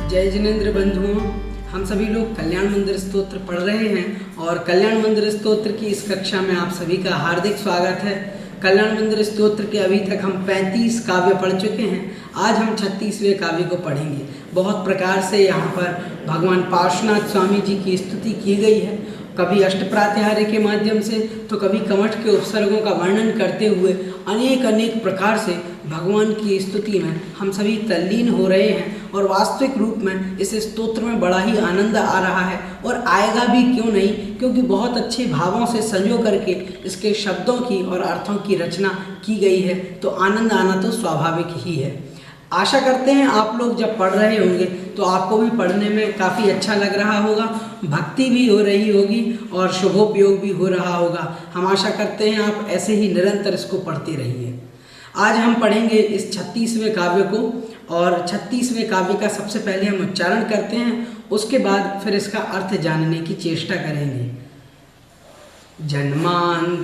जय जिनेंद्र बंधुओं, हम सभी लोग कल्याण मंदिर स्तोत्र पढ़ रहे हैं और कल्याण मंदिर स्तोत्र की इस कक्षा में आप सभी का हार्दिक स्वागत है। कल्याण मंदिर स्तोत्र के अभी तक हम 35 काव्य पढ़ चुके हैं। आज हम 36वें काव्य को पढ़ेंगे। बहुत प्रकार से यहाँ पर भगवान पार्श्वनाथ स्वामी जी की स्तुति की गई है, कभी अष्टप्रात्याहार्य के माध्यम से तो कभी कमठ के उपसर्गों का वर्णन करते हुए अनेक प्रकार से भगवान की स्तुति में हम सभी तल्लीन हो रहे हैं और वास्तविक रूप में इस स्तोत्र में बड़ा ही आनंद आ रहा है और आएगा भी, क्यों नहीं, क्योंकि बहुत अच्छे भावों से संजो करके इसके शब्दों की और अर्थों की रचना की गई है, तो आनंद आना तो स्वाभाविक ही है। आशा करते हैं आप लोग जब पढ़ रहे होंगे तो आपको भी पढ़ने में काफ़ी अच्छा लग रहा होगा, भक्ति भी हो रही होगी और शुभोपयोग भी हो रहा होगा। हम आशा करते हैं आप ऐसे ही निरंतर इसको पढ़ते रहिए। आज हम पढ़ेंगे इस 36वें काव्य को और 36वें काव्य का सबसे पहले हम उच्चारण करते हैं, उसके बाद फिर इसका अर्थ जानने की चेष्टा करेंगे। जन्मांतरेऽपि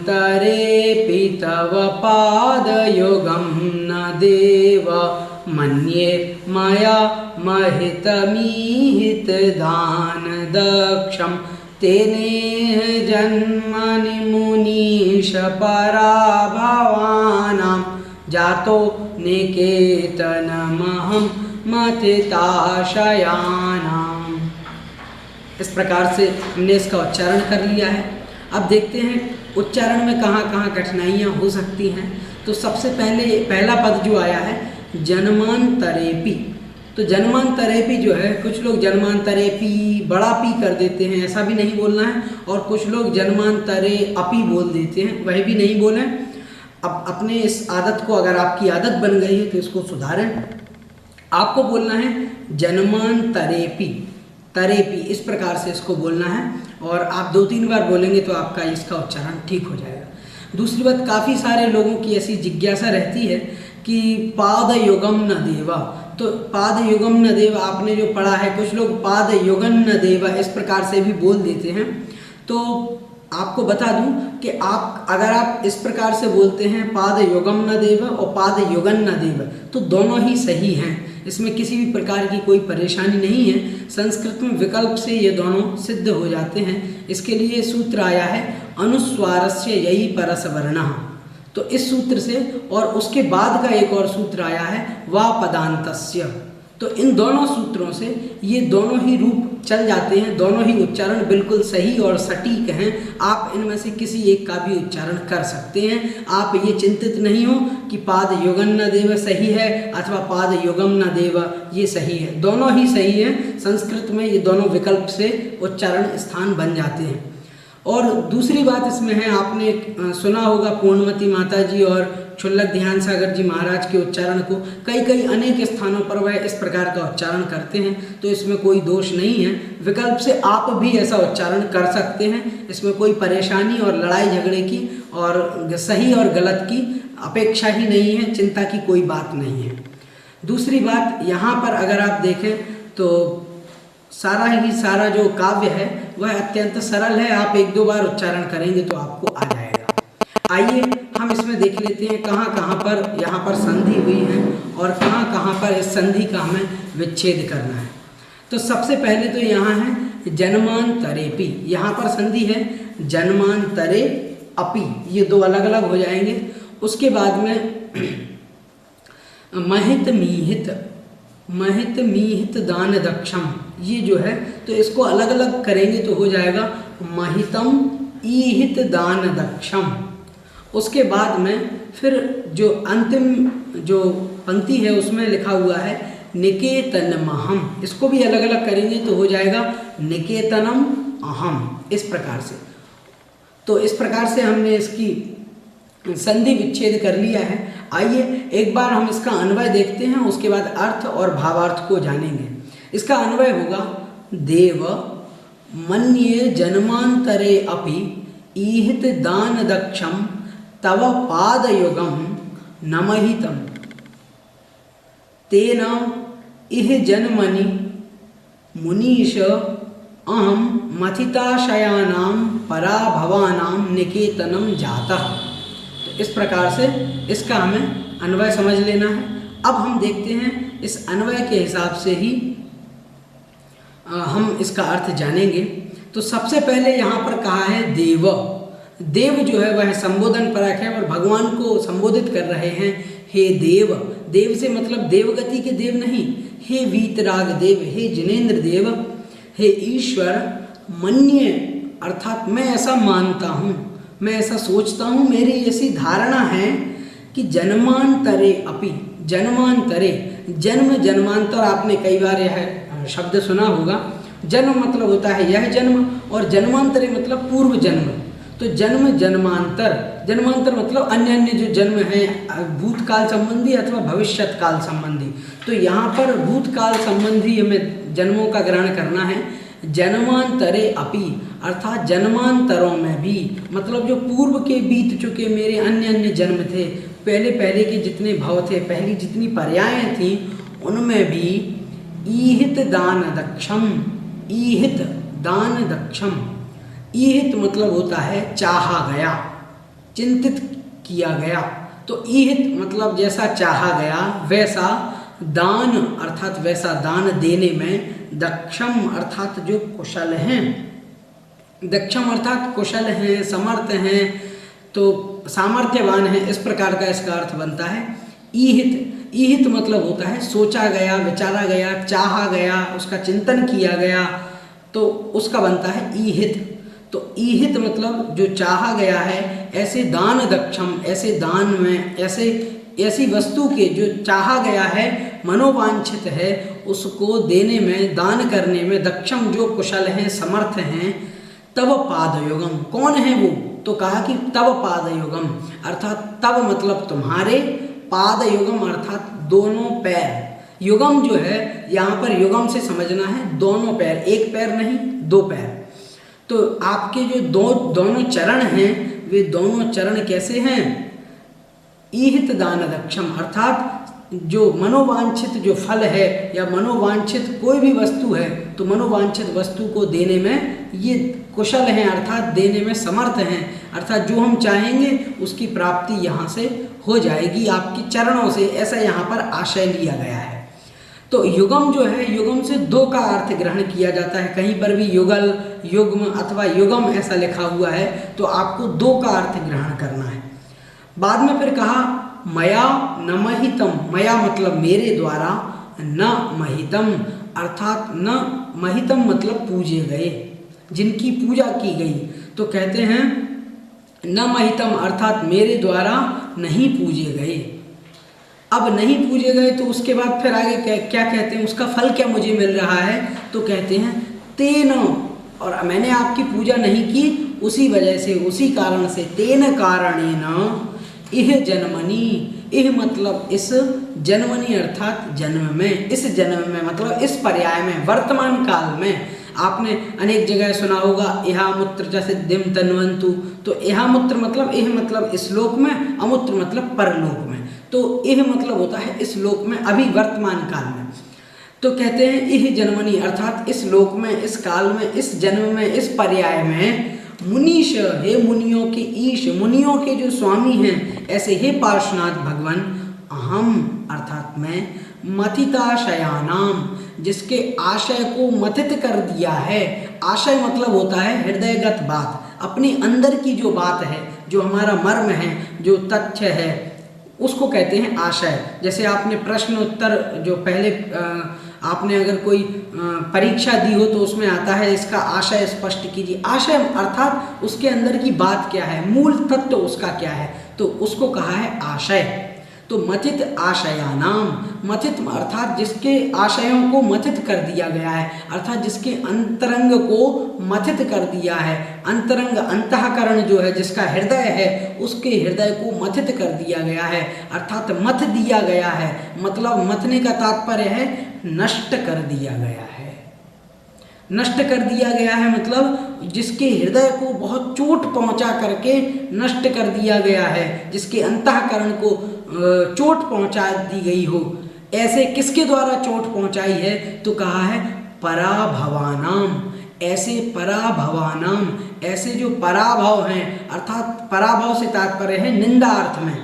तव पादयुगं न देव मन्ये मया महितमीहितदान दक्षं तेनेह जन्मनि मुनीश पराभवानां जातो निकेतनमहं मथिताशयानाम्। इस प्रकार से हमने इसका उच्चारण कर लिया है। अब देखते हैं उच्चारण में कहाँ कहाँ कठिनाइयाँ हो सकती हैं। तो सबसे पहले पहला पद जो आया है जन्मांतरेऽपि, तो जन्मांतरेऽपि जो है, कुछ लोग जन्मांतरेऽपि बड़ा पी कर देते हैं, ऐसा भी नहीं बोलना है, और कुछ लोग जन्मांतरे अपि बोल देते हैं, वह भी नहीं बोलें। अब अपने इस आदत को, अगर आपकी आदत बन गई है तो इसको सुधारें। आपको बोलना है जन्मांतरेऽपि, तरेपि, इस प्रकार से इसको बोलना है और आप 2-3 बार बोलेंगे तो आपका इसका उच्चारण ठीक हो जाएगा। दूसरी बात, काफ़ी सारे लोगों की ऐसी जिज्ञासा रहती है कि पाद युगम न देवा, तो पाद युगम न देवा आपने जो पढ़ा है, कुछ लोग पाद युगन न देवा इस प्रकार से भी बोल देते हैं। तो आपको बता दूं कि अगर आप इस प्रकार से बोलते हैं पाद युगम न देव और पाद युगन न देव, तो दोनों ही सही हैं, इसमें किसी भी प्रकार की कोई परेशानी नहीं है। संस्कृत में विकल्प से ये दोनों सिद्ध हो जाते हैं। इसके लिए सूत्र आया है अनुस्वारस्य यही परस वर्णः, तो इस सूत्र से, और उसके बाद का एक और सूत्र आया है वा पदांतस्य, तो इन दोनों सूत्रों से ये दोनों ही रूप चल जाते हैं, दोनों ही उच्चारण बिल्कुल सही और सटीक हैं। आप इनमें से किसी एक का भी उच्चारण कर सकते हैं। आप ये चिंतित नहीं हो कि पाद युगन न देव सही है अथवा पाद युगम न देव ये सही है, दोनों ही सही है। संस्कृत में ये दोनों विकल्प से उच्चारण स्थान बन जाते हैं। और दूसरी बात इसमें है, आपने सुना होगा पूर्णमती माता जी और क्षुल्लक ध्यान सागर जी महाराज के उच्चारण को, कई अनेक स्थानों पर वह इस प्रकार का उच्चारण करते हैं, तो इसमें कोई दोष नहीं है। विकल्प से आप भी ऐसा उच्चारण कर सकते हैं, इसमें कोई परेशानी और लड़ाई झगड़े की और सही और गलत की अपेक्षा ही नहीं है, चिंता की कोई बात नहीं है। दूसरी बात, यहाँ पर अगर आप देखें तो सारा जो काव्य है वह अत्यंत सरल है। आप 1-2 बार उच्चारण करेंगे तो आपको आ जाएगा। आइए हम इसमें देख लेते हैं कहाँ पर यहाँ पर संधि हुई है और कहाँ पर इस संधि का हमें विच्छेद करना है। तो सबसे पहले तो यहाँ है जन्मांतरेऽपि, यहाँ पर संधि है जन्मांतरे अपि, ये 2 अलग हो जाएंगे। उसके बाद में महित मीहित दान दक्षम, ये जो है तो इसको अलग करेंगे तो हो जाएगा महितम ईहित दान दक्षम। उसके बाद में फिर जो अंतिम जो पंक्ति है उसमें लिखा हुआ है निकेतनमहम, इसको भी अलग करेंगे तो हो जाएगा निकेतनम अहम, इस प्रकार से। तो इस प्रकार से हमने इसकी संधि विच्छेद कर लिया है। आइए एक बार हम इसका अन्वय देखते हैं, उसके बाद अर्थ और भावार्थ को जानेंगे। इसका अन्वय होगा देव मन्ये जन्मांतरे अपि ईहित दान दक्षम तव पादयुगम नमहितम तेन इह जन्मनि मुनीश अहम मथिताशयानां पराभवानां निकेतनम जातः। इस प्रकार से इसका हमें अन्वय समझ लेना है। अब हम देखते हैं इस अन्वय के हिसाब से ही हम इसका अर्थ जानेंगे। तो सबसे पहले यहाँ पर कहा है देव। देव जो है वह संबोधन परक है और भगवान को संबोधित कर रहे हैं, हे देव। देव से मतलब देवगति के देव नहीं, हे वीतराग देव, हे जिनेन्द्र देव, हे ईश्वर। मन्य अर्थात मैं ऐसा मानता हूँ, मैं ऐसा सोचता हूँ, मेरी ऐसी धारणा है कि जन्मांतरे अपि, जन्मांतरे, जन्म जन्मांतर, आपने कई बार यह शब्द सुना होगा। जन्म मतलब होता है यह जन्म, और जन्मांतरे मतलब पूर्व जन्म। तो जन्म जन्मांतर, जन्मांतर मतलब अन्य अन्य जो जन्म हैं, भूतकाल संबंधी अथवा भविष्यत काल संबंधी। तो यहाँ पर भूतकाल संबंधी हमें जन्मों का ग्रहण करना है। जन्मांतरे अपि अर्थात जन्मांतरों में भी, मतलब जो पूर्व के बीत चुके मेरे अन्य अन्य जन्म थे, पहले पहले के जितने भव थे, पहली जितनी पर्यायें थीं, उनमें भी ईहित दान दक्षम, ईहित दान दक्षम। ईहित मतलब होता है चाहा गया, चिंतित किया गया। तो ईहित मतलब जैसा चाहा गया वैसा, दान अर्थात वैसा दान देने में, दक्षम अर्थात जो कुशल हैं, दक्षम अर्थात कुशल हैं, समर्थ हैं, तो सामर्थ्यवान है, इस प्रकार का इसका अर्थ बनता है। ईहित, ईहित मतलब होता है सोचा गया, विचारा गया, चाहा गया, उसका चिंतन किया गया, तो उसका बनता है ईहित। तो ईहित मतलब जो चाहा गया है, ऐसे दान दक्षम, ऐसे दान में, ऐसी वस्तु के जो चाहा गया है, मनोवांछित है, उसको देने में, दान करने में दक्षम, जो कुशल हैं, समर्थ हैं। तव पादयुगम, कौन है वो? तो कहा कि तव पादयुगम अर्थात तव मतलब तुम्हारे, पादयुगम अर्थात दोनों पैर। युगम जो है यहाँ पर युगम से समझना है दोनों पैर, एक पैर नहीं, दो पैर। तो आपके जो दोनों चरण हैं, वे दोनों चरण कैसे हैं? ईहित दान दक्षम अर्थात जो मनोवांछित जो फल है या मनोवांछित कोई भी वस्तु है, तो मनोवांछित वस्तु को देने में ये कुशल हैं, अर्थात देने में समर्थ हैं, अर्थात जो हम चाहेंगे उसकी प्राप्ति यहाँ से हो जाएगी आपके चरणों से, ऐसा यहाँ पर आशय लिया गया है। तो युगम जो है, युगम से दो का अर्थ ग्रहण किया जाता है। कहीं पर भी युगल, युग्म अथवा युगम ऐसा लिखा हुआ है तो आपको दो का अर्थ ग्रहण करना है। बाद में फिर कहा मया न महितम, मया मतलब मेरे द्वारा, न महितम अर्थात न महितम मतलब पूजे गए, जिनकी पूजा की गई। तो कहते हैं न महितम अर्थात मेरे द्वारा नहीं पूजे गए। अब नहीं पूजे गए तो उसके बाद फिर आगे क्या कहते हैं, उसका फल क्या मुझे मिल रहा है? तो कहते हैं तेन, और मैंने आपकी पूजा नहीं की उसी वजह से, उसी कारण से, तेन कारणेन इह जन्मनि, इह मतलब इस, जन्मनि अर्थात जन्म में, इस जन्म में मतलब इस पर्याय में, वर्तमान काल में। आपने अनेक जगह सुना होगा इहामुत्र च सिद्धिम तन्वन्तु। तो इहामुत्र मतलब, इह मतलब इस लोक में, अमुत्र मतलब परलोक में। तो इह मतलब होता है इस लोक में, अभी वर्तमान काल में। तो कहते हैं इह जन्मनि अर्थात इस लोक में, इस काल में, इस जन्म में, इस पर्याय में, मुनीश हे मुनियों के ईश, मुनियों के जो स्वामी हैं, ऐसे हे पार्श्वनाथ भगवान, अहम अर्थात मैं, मथिताशयानाम जिसके आशय को मथित कर दिया है। आशय मतलब होता है हृदयगत बात, अपने अंदर की जो बात है, जो हमारा मर्म है, जो तथ्य है, उसको कहते हैं आशय। जैसे आपने प्रश्न उत्तर जो पहले आपने अगर कोई परीक्षा दी हो तो उसमें आता है इसका आशय स्पष्ट कीजिए। आशय अर्थात उसके अंदर की बात क्या है, मूल तत्व उसका क्या है, तो उसको कहा है आशय। तो मथित आशयानाम, मथित अर्थात जिसके आशयों को मथित कर दिया गया है, अर्थात जिसके अंतरंग को मथित कर दिया है। अंतरंग अंतःकरण जो है, जिसका हृदय है, उसके हृदय को मथित कर दिया गया है, अर्थात मथ दिया गया है। मतलब मथने का तात्पर्य है नष्ट कर दिया गया है। नष्ट कर दिया गया है मतलब जिसके हृदय को बहुत चोट पहुंचा करके नष्ट कर दिया गया है, जिसके अंतःकरण को चोट पहुंचा दी गई हो। ऐसे किसके द्वारा चोट पहुंचाई है? तो कहा है पराभवानाम, ऐसे पराभवानाम, ऐसे जो पराभव हैं, अर्थात पराभव से तात्पर्य है निंदा अर्थ में,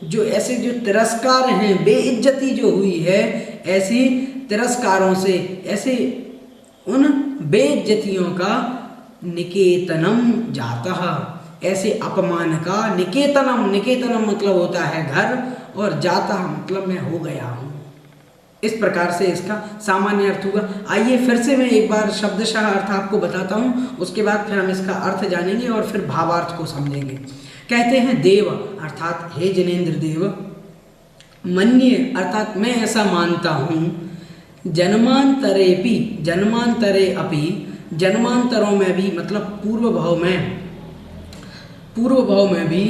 जो ऐसे जो तिरस्कार हैं, बेइज्जती जो हुई है, ऐसी तिरस्कारों से, ऐसे उन बेइज्जतियों का निकेतनम जातः, ऐसे अपमान का निकेतनम, निकेतनम मतलब होता है घर, और जातः मतलब मैं हो गया हूँ। इस प्रकार से इसका सामान्य अर्थ हुआ। आइए फिर से मैं एक बार शब्दशः अर्थ आपको बताता हूँ, उसके बाद फिर हम इसका अर्थ जानेंगे और फिर भावार्थ को समझेंगे। कहते हैं देव अर्थात हे जिनेंद्र देव, मन्ये अर्थात मैं ऐसा मानता हूँ, जन्मांतरेपि जन्मांतरे अपि, जन्मांतरों में भी मतलब पूर्व भाव में भी,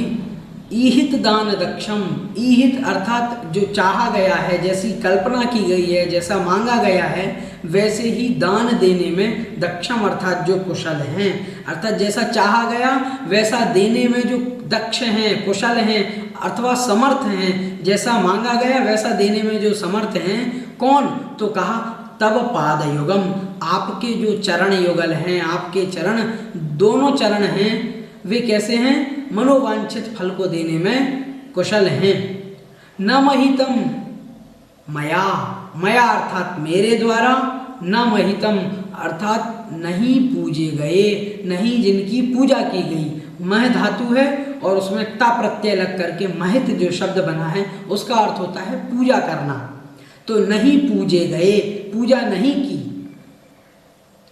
ईहित दान दक्षम, ईहित अर्थात जो चाहा गया है, जैसी कल्पना की गई है, जैसा मांगा गया है, वैसे ही दान देने में दक्षम अर्थात जो कुशल हैं, अर्थात जैसा चाहा गया वैसा देने में जो दक्ष हैं, कुशल हैं अथवा समर्थ हैं, जैसा मांगा गया वैसा देने में जो समर्थ हैं। कौन? तो कहा तब पाद युगम, आपके जो चरण युगल हैं, आपके चरण, दोनों चरण हैं, वे कैसे हैं? मनोवांछित फल को देने में कुशल हैं। न महितम मया, मया अर्थात मेरे द्वारा, न महितम अर्थात नहीं पूजे गए, नहीं जिनकी पूजा की गई। मह धातु है और उसमें ता प्रत्यय लग करके महित जो शब्द बना है उसका अर्थ होता है पूजा करना। तो नहीं पूजे गए, पूजा नहीं की।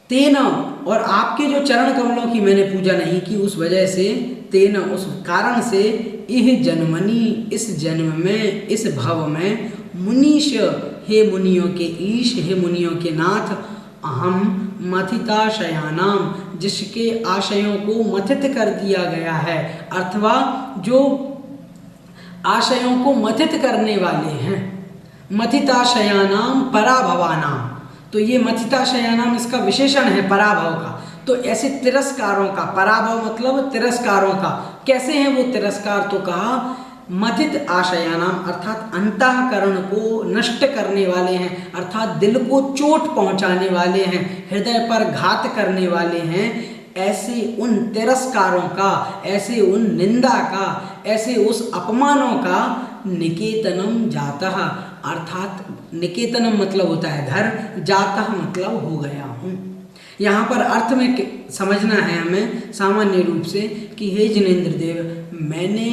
तेना, और आपके जो चरण कमलों की मैंने पूजा नहीं की, उस वजह से, तेना उस कारण से, इह जन्मनी इस जन्म में, इस भव में, मुनीश हे मुनियों के ईश, हे मुनियों के नाथ, अहम मथिताशयानाम जिसके आशयों को मथित कर दिया गया है, अथवा जो आशयों को मथित करने वाले हैं। मथिताशयानाम पराभवानाम, तो ये मथिताशयानाम इसका विशेषण है पराभव का। तो ऐसे तिरस्कारों का, पराभव मतलब तिरस्कारों का, कैसे हैं वो तिरस्कार? तो कहा मथित आशयानाम अर्थात अंतःकरण को नष्ट करने वाले हैं, अर्थात दिल को चोट पहुंचाने वाले हैं, हृदय पर घात करने वाले हैं। ऐसे उन तिरस्कारों का, ऐसे उन निंदा का, ऐसे उस अपमानों का निकेतनम जातः, अर्थात निकेतनम मतलब होता है घर, जातः मतलब हो गया हूँ। यहाँ पर अर्थ में समझना है हमें सामान्य रूप से कि हे जिनेंद्र देव, मैंने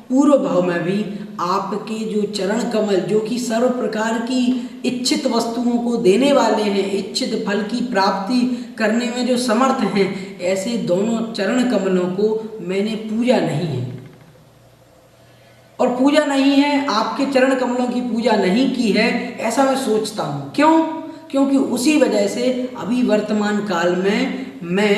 पूर्व भाव में भी आपके जो चरण कमल, जो कि सर्व प्रकार की इच्छित वस्तुओं को देने वाले हैं, इच्छित फल की प्राप्ति करने में जो समर्थ हैं, ऐसे दोनों चरण कमलों को मैंने पूजा नहीं है। और पूजा नहीं है, आपके चरण कमलों की पूजा नहीं की है, ऐसा मैं सोचता हूँ। क्यों? क्योंकि उसी वजह से अभी वर्तमान काल में मैं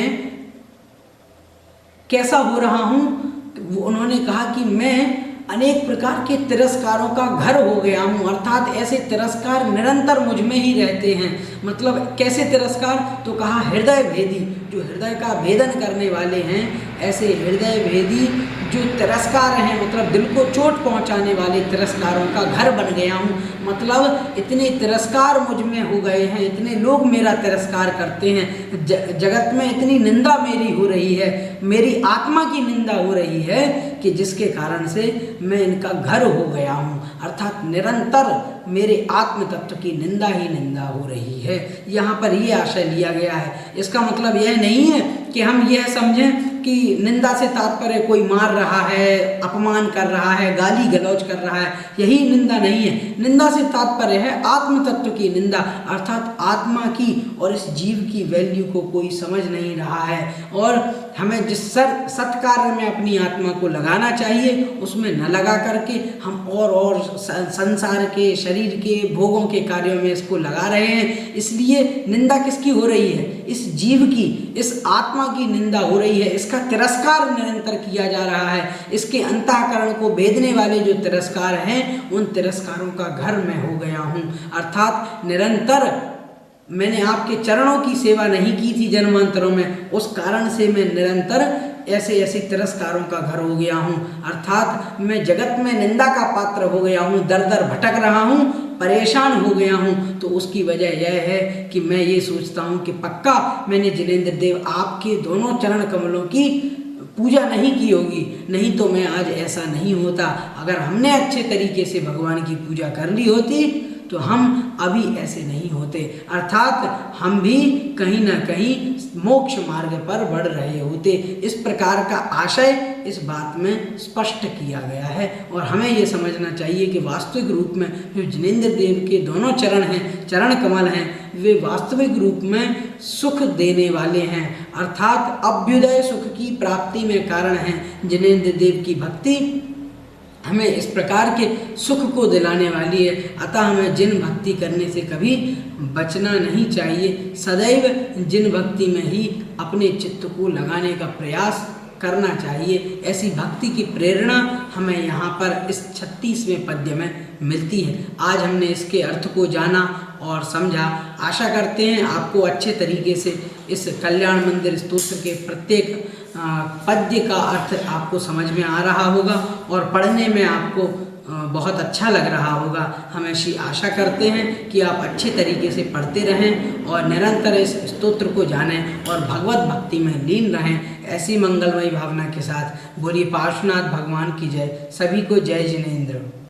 कैसा हो रहा हूँ। उन्होंने कहा कि मैं अनेक प्रकार के तिरस्कारों का घर हो गया हूँ, अर्थात ऐसे तिरस्कार निरंतर मुझ में ही रहते हैं। मतलब कैसे तिरस्कार? तो कहा हृदय भेदी, जो हृदय का भेदन करने वाले हैं, ऐसे हृदय भेदी जो तिरस्कार हैं, मतलब दिल को चोट पहुंचाने वाले तिरस्कारों का घर बन गया हूँ। मतलब इतने तिरस्कार मुझ में हो गए हैं, इतने लोग मेरा तिरस्कार करते हैं, जगत में इतनी निंदा मेरी हो रही है, मेरी आत्मा की निंदा हो रही है कि जिसके कारण से मैं इनका घर हो गया हूँ, अर्थात निरंतर मेरे आत्म तत्व की निंदा ही निंदा हो रही है। यहाँ पर ये आशय लिया गया है। इसका मतलब यह नहीं है कि हम यह समझें कि निंदा से तात्पर्य कोई मार रहा है, अपमान कर रहा है, गाली गलौज कर रहा है, यही निंदा नहीं है। निंदा से तात्पर्य है आत्म तत्व की निंदा, अर्थात आत्मा की और इस जीव की वैल्यू को कोई समझ नहीं रहा है। और हमें जिस सत्कार्य में अपनी आत्मा को लगाना चाहिए उसमें न लगा करके हम और संसार के, शरीर के, भोगों के कार्यों में इसको लगा रहे हैं। इसलिए निंदा किसकी हो रही है? इस जीव की, इस आत्मा की निंदा हो रही है। इसका तिरस्कार निरंतर किया जा रहा है। इसके अंतःकरण को भेदने वाले जो तिरस्कार हैं, उन तिरस्कारों का घर मैं हो गया हूँ। अर्थात निरंतर मैंने आपके चरणों की सेवा नहीं की थी जन्मांतरों में, उस कारण से मैं निरंतर ऐसे ऐसे तिरस्कारों का घर हो गया हूँ। अर्थात मैं जगत में निंदा का पात्र हो गया हूँ, दर दर भटक रहा हूँ, परेशान हो गया हूँ। तो उसकी वजह यह है कि मैं ये सोचता हूँ कि पक्का मैंने जिनेंद्र देव आपके दोनों चरण कमलों की पूजा नहीं की होगी, नहीं तो मैं आज ऐसा नहीं होता। अगर हमने अच्छे तरीके से भगवान की पूजा कर ली होती तो हम अभी ऐसे नहीं होते, अर्थात हम भी कहीं ना कहीं मोक्ष मार्ग पर बढ़ रहे होते। इस प्रकार का आशय इस बात में स्पष्ट किया गया है। और हमें ये समझना चाहिए कि वास्तविक रूप में जो जिनेंद्र देव के दोनों चरण हैं, चरण कमल हैं, वे वास्तविक रूप में सुख देने वाले हैं, अर्थात अभ्युदय सुख की प्राप्ति में कारण हैं। जिनेंद्र देव की भक्ति हमें इस प्रकार के सुख को दिलाने वाली है, अतः हमें जिन भक्ति करने से कभी बचना नहीं चाहिए। सदैव जिन भक्ति में ही अपने चित्त को लगाने का प्रयास करना चाहिए। ऐसी भक्ति की प्रेरणा हमें यहाँ पर इस 36वें पद्य में मिलती है। आज हमने इसके अर्थ को जाना और समझा। आशा करते हैं आपको अच्छे तरीके से इस कल्याण मंदिर स्तोत्र के प्रत्येक पद्य का अर्थ आपको समझ में आ रहा होगा और पढ़ने में आपको बहुत अच्छा लग रहा होगा। हम ऐसी आशा करते हैं कि आप अच्छे तरीके से पढ़ते रहें और निरंतर इस स्तोत्र को जानें और भगवत भक्ति में लीन रहें। ऐसी मंगलमयी भावना के साथ बोलिए पार्श्वनाथ भगवान की जय। सभी को जय जिनेंद्र।